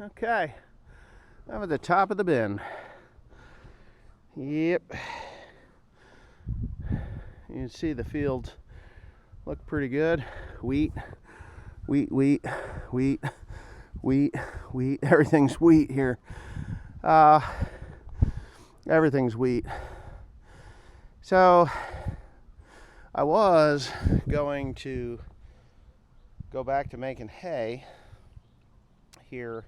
Okay, I'm at the top of the bin. Yep. You can see the fields look pretty good. Wheat, wheat, wheat, wheat, wheat, wheat. Everything's wheat here. Everything's wheat. So I was going to go back to making hay here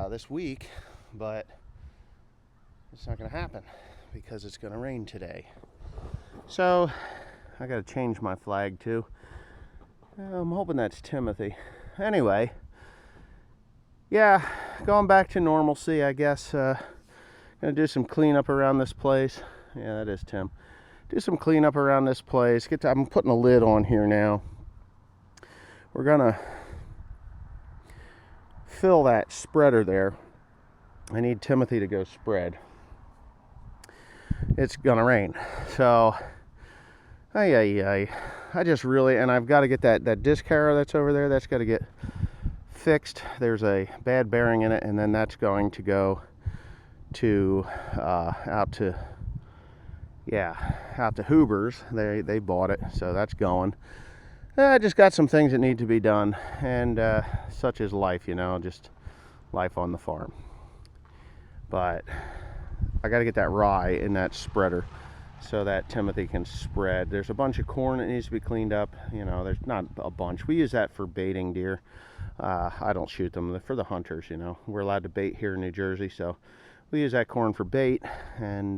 this week, but it's not going to happen because it's going to rain today. So I got to change my flag too. I'm hoping that's Timothy. Anyway, yeah, going back to normalcy, I guess. Gonna do some cleanup around this place. Yeah, that is Tim. Do some cleanup around this place. I'm putting a lid on here now. We're gonna fill that spreader there. I need Timothy to go spread. It's gonna rain, so I just really, and I've got to get that disc harrow that's over there. That's got to get fixed. There's a bad bearing in it, and then that's going to go to out to Hoover's. They bought it, so that's going. I just got some things that need to be done, and such is life, just life on the farm. But I got to get that rye in that spreader so that Timothy can spread. There's a bunch of corn that needs to be cleaned up. There's not a bunch. We use that for baiting deer. I don't shoot them. They're for the hunters, We're allowed to bait here in New Jersey, so we use that corn for bait. And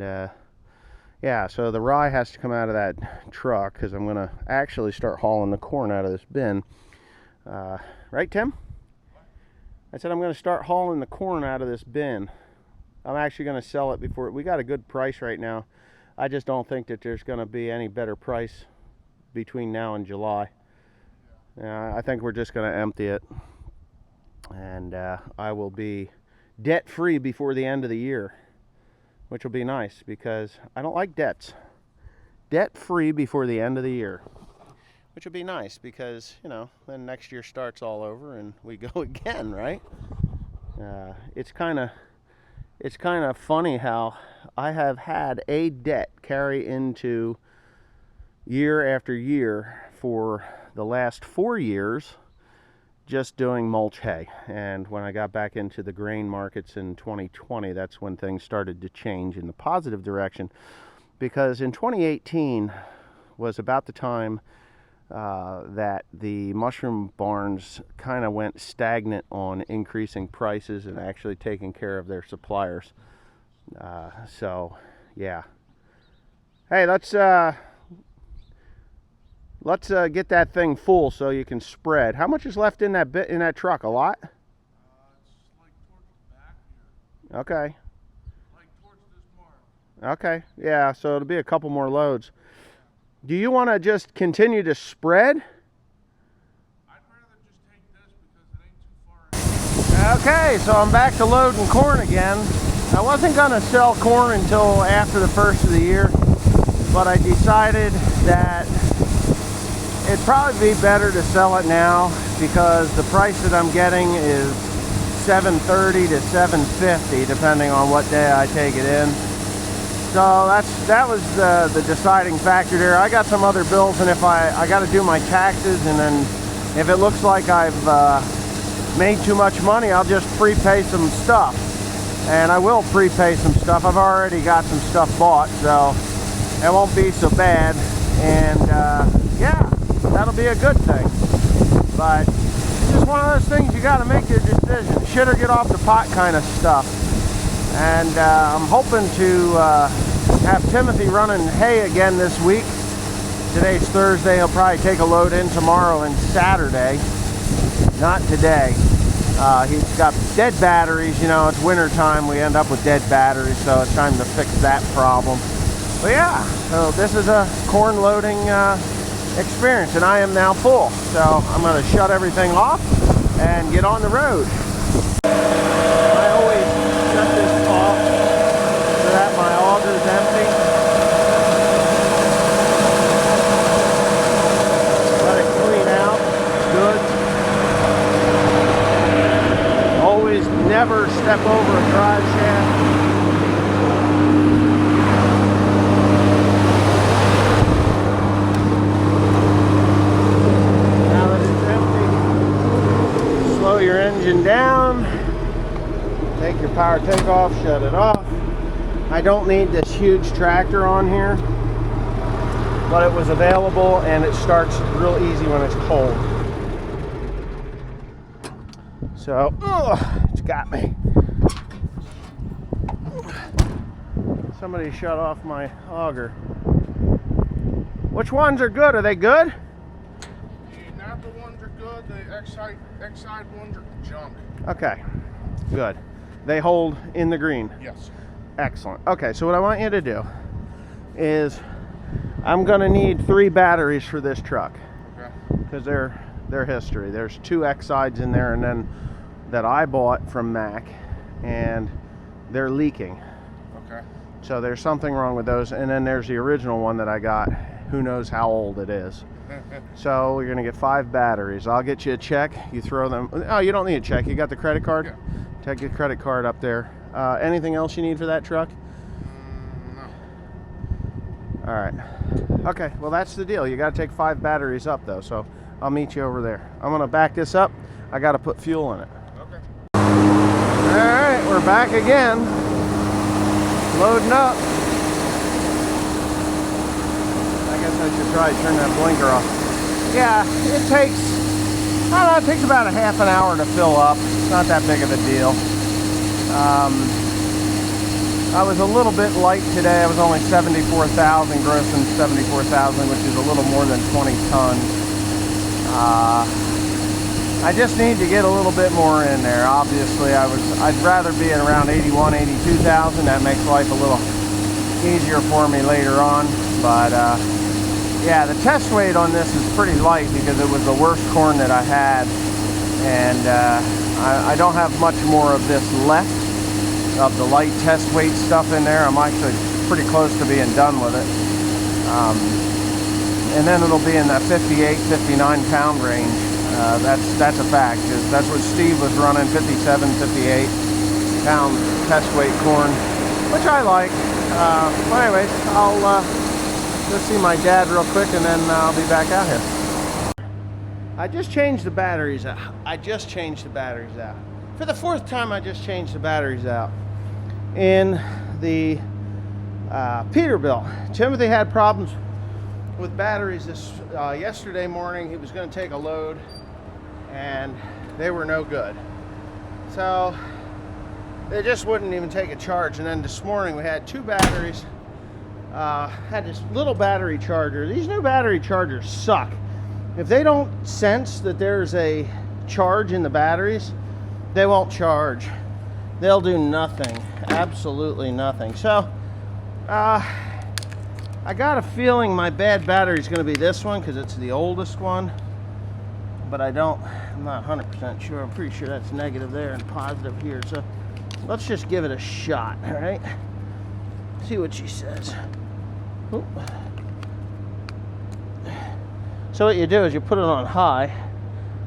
yeah, so the rye has to come out of that truck because I'm going to actually start hauling the corn out of this bin. Right, Tim? I said I'm going to start hauling the corn out of this bin. I'm actually going to sell it before. We got a good price right now. I just don't think that there's going to be any better price between now and July. I think we're just going to empty it. And I will be debt-free before the end of the year, which will be nice because I don't like debts. Debt-free before the end of the year, which will be nice because, then next year starts all over and we go again, right? It's kind of funny how I have had a debt carry into year after year for the last 4 years just doing mulch hay. And when I got back into the grain markets in 2020, that's when things started to change in the positive direction, because in 2018 was about the time that the mushroom barns kind of went stagnant on increasing prices and actually taking care of their suppliers. So yeah. Hey, let's get that thing full so you can spread. How much is left in that truck? A lot? It's like towards the back here. Okay. Like towards this mark. Okay. Yeah, so it'll be a couple more loads. Do you want to just continue to spread? I'd rather just take this because it ain't too far. Okay, so I'm back to loading corn again. I wasn't going to sell corn until after the first of the year, but I decided that it'd probably be better to sell it now because the price that I'm getting is $7.30 to $7.50 depending on what day I take it in. So that was the deciding factor there. I got some other bills, and if I got to do my taxes, and then if it looks like I've made too much money, I'll just prepay some stuff. And I will prepay some stuff. I've already got some stuff bought, so it won't be so bad. And yeah, that'll be a good thing. But it's just one of those things you got to make your decision. Shit or get off the pot kind of stuff. And I'm hoping to have Timothy running hay again this week. Today's Thursday. He'll probably take a load in tomorrow and Saturday. Not today. He's got dead batteries. It's winter time. We end up with dead batteries, so it's time to fix that problem. But yeah, so this is a corn loading experience, and I am now full. So I'm going to shut everything off and get on the road. I always shut this off so that my auger is empty. Let it clean out. Good. ever step over a drive shaft, now that it's empty, slow your engine down, take your power takeoff, shut it off. I don't need this huge tractor on here, but it was available and it starts real easy when it's cold. So, it's got me. Somebody shut off my auger. Which ones are good? Are they good? The Napa ones are good. The X-side ones are junk. Okay, good. They hold in the green. Yes. Excellent. Okay, so what I want you to do is I'm going to need 3 batteries for this truck. Okay. Because they're history. There's 2 X-sides in there, and then that I bought from Mac, and they're leaking. Okay. So there's something wrong with those. And then there's the original one that I got. Who knows how old it is. So we're going to get 5 batteries. I'll get you a check. You throw them. Oh, you don't need a check. You got the credit card? Yeah. Take your credit card up there. Anything else you need for that truck? No. All right. Okay, well, that's the deal. You got to take 5 batteries up, though. So I'll meet you over there. I'm going to back this up. I got to put fuel in it. Okay. All right, we're back again. Loading up. I guess I should probably turn that blinker off. Yeah, it takes, I don't know, it takes about a half an hour to fill up. It's not that big of a deal. I was a little bit light today. I was only 74,000, grossing 74,000, which is a little more than 20 tons. I just need to get a little bit more in there. Obviously, I'd rather be at around 81, 82,000. That makes life a little easier for me later on. But yeah, the test weight on this is pretty light because it was the worst corn that I had, and I don't have much more of this left, of the light test weight stuff in there. I'm actually pretty close to being done with it. And then it'll be in that 58, 59 pound range. That's a fact, because that's what Steve was running, 57, 58 pound test weight corn, which I like. Well, anyways, I'll go see my dad real quick, and then I'll be back out here. I just changed the batteries out. For the 4th time, I just changed the batteries out in the Peterbilt. Timothy had problems with batteries yesterday morning. He was going to take a load, and they were no good. So they just wouldn't even take a charge. And then this morning we had 2 batteries. Had this little battery charger. These new battery chargers suck. If they don't sense that there's a charge in the batteries, they won't charge. They'll do nothing, absolutely nothing. So I got a feeling my bad battery is going to be this one because it's the oldest one, but I'm not 100% sure. I'm pretty sure that's negative there and positive here. So let's just give it a shot, all right? See what she says. Oop. So what you do is you put it on high.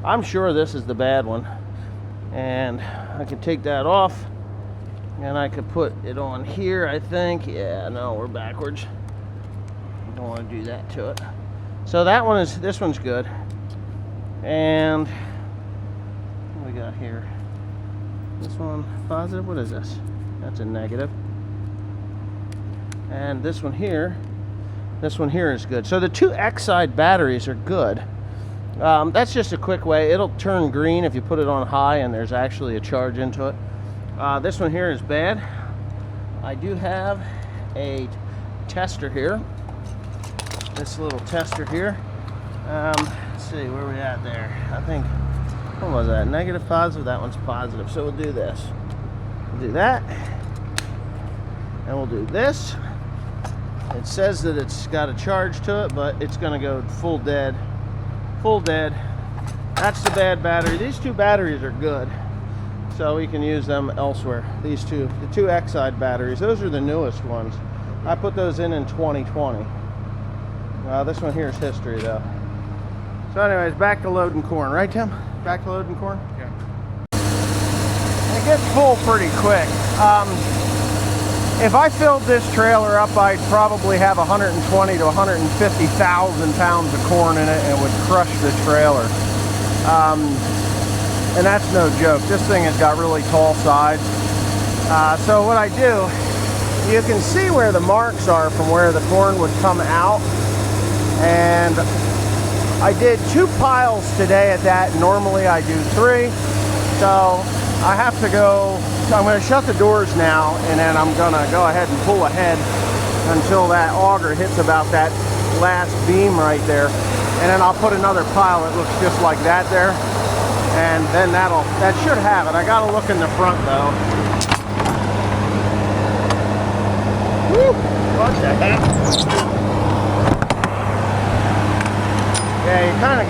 I'm sure this is the bad one, and I can take that off, and I could put it on here, I think. Yeah, no, we're backwards. Don't want to do that to it. So this one's good. And what do we got here? This one positive. What is this? That's a negative. And this one here is good. So the 2 X-side batteries are good. That's just a quick way. It'll turn green if you put it on high and there's actually a charge into it. This one here is bad. I do have a tester here. This little tester here. Let's see, where are we at there? I think, what was that? Negative, positive? That one's positive. So we'll do this. We'll do that. And we'll do this. It says that it's got a charge to it, but it's going to go full dead. Full dead. That's the bad battery. These 2 batteries are good, so we can use them elsewhere. These 2, the 2 X-side batteries, those are the newest ones. I put those in 2020. This one here is history, though. So anyways, back to loading corn. Right, Tim? Back to loading corn? Yeah. Thank gets full pretty quick. If I filled this trailer up, I'd probably have 120 to 150,000 pounds of corn in it, and it would crush the trailer. And that's no joke. This thing has got really tall sides. So what I do, you can see where the marks are from where the corn would come out. And I did 2 piles today at that. Normally I do 3. So I have to go, I'm going to shut the doors now, and then I'm going to go ahead and pull ahead until that auger hits about that last beam right there. And then I'll put another pile that looks just like that there. And then that should have it. I got to look in the front though. Woo! What the heck? Yeah, you kind of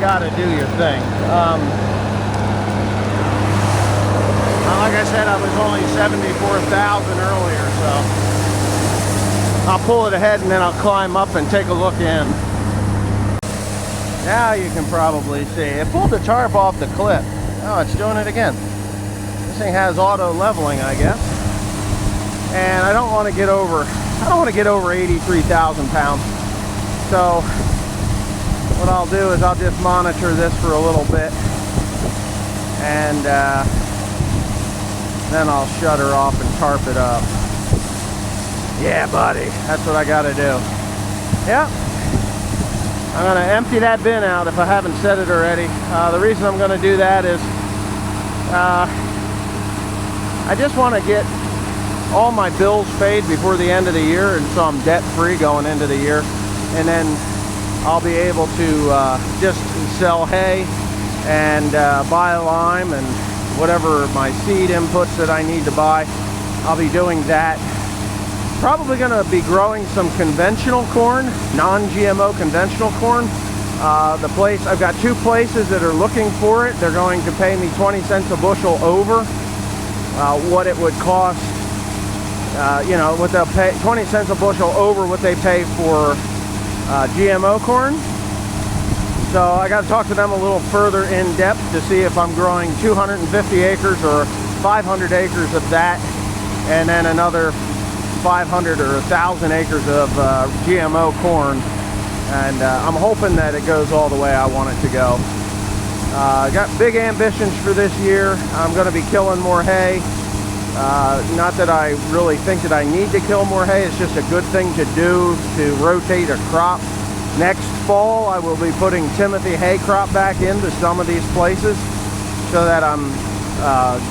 gotta do your thing. Like I said, I was only 74,000 earlier, so I'll pull it ahead and then I'll climb up and take a look in. Now you can probably see it pulled the tarp off the clip. Oh, it's doing it again. This thing has auto leveling, I guess. And I don't want to get over 83,000 pounds. So what I'll do is I'll just monitor this for a little bit, and then I'll shut her off and tarp it up. Yeah, buddy, that's what I gotta do. Yep. I'm gonna empty that bin out if I haven't said it already. The reason I'm gonna do that is I just want to get all my bills paid before the end of the year, and so I'm debt free going into the year. And then I'll be able to just sell hay and buy lime and whatever my seed inputs that I need to buy. I'll be doing that. Probably going to be growing some conventional corn, non-GMO conventional corn. I've got 2 places that are looking for it. They're going to pay me 20 cents a bushel over what it would cost. What they'll pay, 20 cents a bushel over what they pay for GMO corn. So I got to talk to them a little further in depth to see if I'm growing 250 acres or 500 acres of that, and then another 500 or 1,000 acres of GMO corn. And I'm hoping that it goes all the way I want it to go. I got big ambitions for this year. I'm going to be killing more hay. Not that I really think that I need to kill more hay. It's just a good thing to do to rotate a crop. Next fall I will be putting Timothy hay crop back into some of these places so that I'm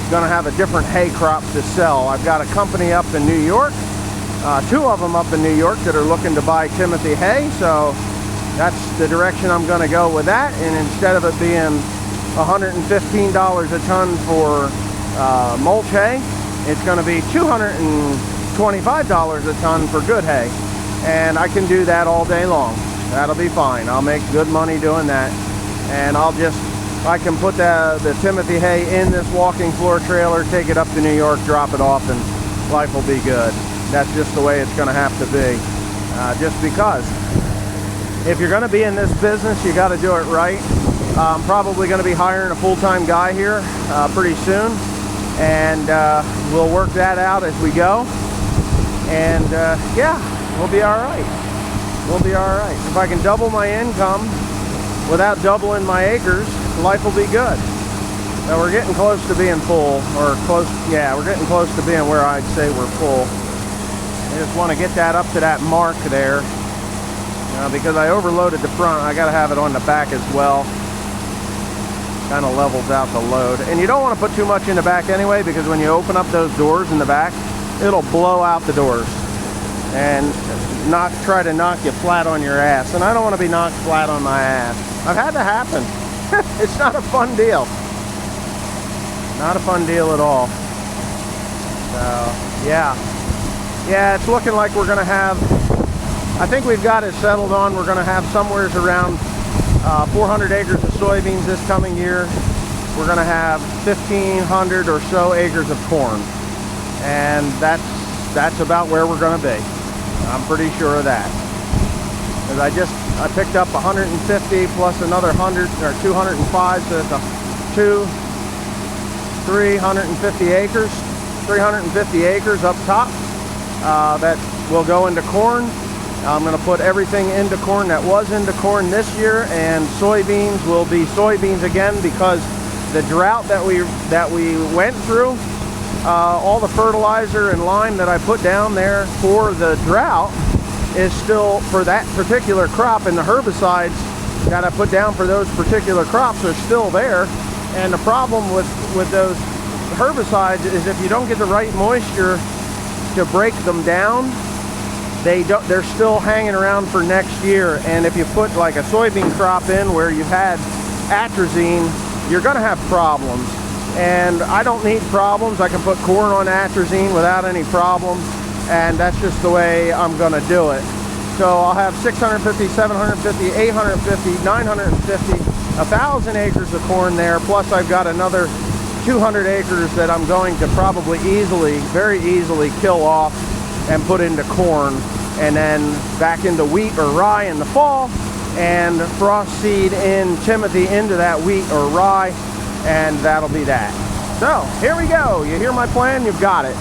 going to have a different hay crop to sell. I've got a company up in New York, 2 of them up in New York, that are looking to buy Timothy hay, so that's the direction I'm going to go with that. And instead of it being $115 a ton for mulch hay, it's going to be $225 a ton for good hay, and I can do that all day long. That'll be fine. I'll make good money doing that, and I can put the Timothy hay in this walking floor trailer, take it up to New York, drop it off, and life will be good. That's just the way it's going to have to be. Just because if you're going to be in this business, you got to do it right. I'm probably going to be hiring a full-time guy here pretty soon, and we'll work that out as we go. And yeah, we'll be all right. We'll be all right. If I can double my income without doubling my acres, life will be good. So we're getting close to being full, or close. Yeah, we're getting close to being where I'd say we're full. I just want to get that up to that mark there, because I overloaded the front. I got to have it on the back as well. Kind of levels out the load. And you don't want to put too much in the back anyway, because when you open up those doors in the back, it'll blow out the doors and try to knock you flat on your ass. And I don't want to be knocked flat on my ass. I've had that happen. It's not a fun deal. Not a fun deal at all. So yeah, it's looking like we're gonna have, I think we've got it settled on, we're gonna have somewhere around 400 acres of soybeans this coming year. We're gonna have 1,500 or so acres of corn, and that's about where we're gonna be. I'm pretty sure of that. Because I picked up 150 plus another 100 or 205, so it's 350 acres. 350 acres up top that will go into corn. I'm going to put everything into corn that was into corn this year, and soybeans will be soybeans again because the drought that we went through, all the fertilizer and lime that I put down there for the drought is still for that particular crop, and the herbicides that I put down for those particular crops are still there. And the problem with those herbicides is if you don't get the right moisture to break them down, they're still hanging around for next year. And if you put like a soybean crop in where you've had atrazine, you're going to have problems. And I don't need problems. I can put corn on atrazine without any problems, and that's just the way I'm going to do it. So I'll have 650, 750, 850, 950, 1,000 acres of corn there, plus I've got another 200 acres that I'm going to probably very easily kill off and put into corn, and then back into wheat or rye in the fall, and frost seed in Timothy into that wheat or rye, and that'll be that. So here we go. You hear my plan, you've got it.